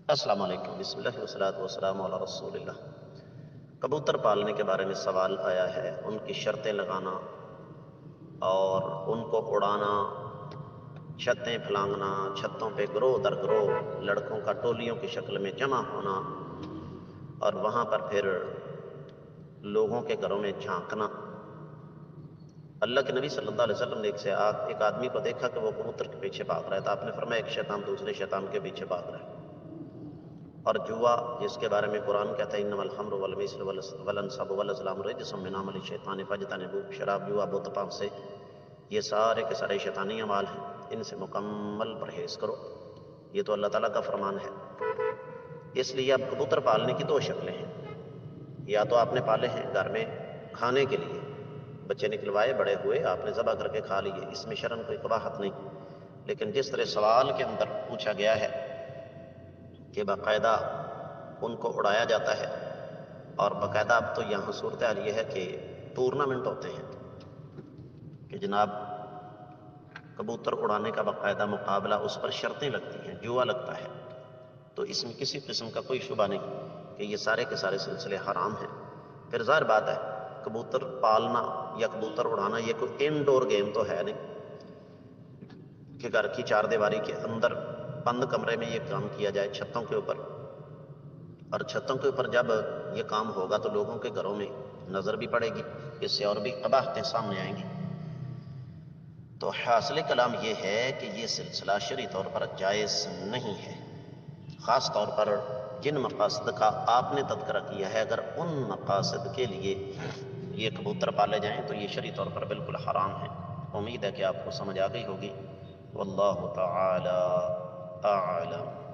السلام علیکم، بسم اللہ والصلاۃ والسلام علی رسول اللہ۔ کبوتر پالنے کے بارے میں سوال آیا ہے، ان کی شرطیں لگانا اور ان کو اڑانا، چھتیں پھلانگنا، چھتوں پہ گروہ در گروہ لڑکوں کا ٹولیوں کی شکل میں جمع ہونا اور وہاں پر پھر لوگوں کے گھروں میں جھانکنا۔ اللہ کے نبی صلی اللہ علیہ وسلم نے ایک آدمی کو دیکھا کہ وہ کبوتر کے پیچھے بھاگ رہا ہے، تو آپ نے فرمایا ایک شیطان دوسرے شیطان کے پیچھے بھاگ رہا ہے۔ اور جوا، جس کے بارے میں قرآن کہتا ہے انما الخمر والمیسر والانصاب والازلام رجس من عمل الشیطان فاجتنبوہ، شراب، جوا، بت پاک سے یہ سارے کے سارے شیطانی اعمال ہیں، ان سے مکمل پرہیز کرو۔ یہ تو اللہ تعالیٰ کا فرمان ہے۔ اس لیے اب کبوتر پالنے کی دو شکلیں ہیں، یا تو آپ نے پالے ہیں گھر میں کھانے کے لیے، بچے نکلوائے، بڑے ہوئے، آپ نے ذبح کر کے کھا لیے، اس میں شرعاً کوئی قباحت نہیں۔ لیکن جس طرح سوال کے اندر پوچھا گیا ہے کہ باقاعدہ ان کو اڑایا جاتا ہے، اور باقاعدہ اب تو یہاں صورتحال یہ ہے کہ ٹورنامنٹ ہوتے ہیں کہ جناب کبوتر اڑانے کا باقاعدہ مقابلہ، اس پر شرطیں لگتی ہیں، جوا لگتا ہے، تو اس میں کسی قسم کا کوئی شبہ نہیں کہ یہ سارے کے سارے سلسلے حرام ہیں۔ پھر ظاہر بات ہے کبوتر پالنا یا کبوتر اڑانا یہ کوئی انڈور گیم تو ہے نہیں کہ گھر کی چار دیواری کے اندر بند کمرے میں یہ کام کیا جائے۔ چھتوں کے اوپر، اور چھتوں کے اوپر جب یہ کام ہوگا تو لوگوں کے گھروں میں نظر بھی پڑے گی، اس سے اور بھی قباحتیں سامنے آئیں گی۔ تو حاصل کلام یہ ہے کہ یہ سلسلہ شرعی طور پر جائز نہیں ہے، خاص طور پر جن مقاصد کا آپ نے تذکرہ کیا ہے، اگر ان مقاصد کے لیے یہ کبوتر پالے جائیں تو یہ شرعی طور پر بالکل حرام ہے۔ امید ہے کہ آپ کو سمجھ آ گئی ہوگی۔ واللہ تعالی اعلم۔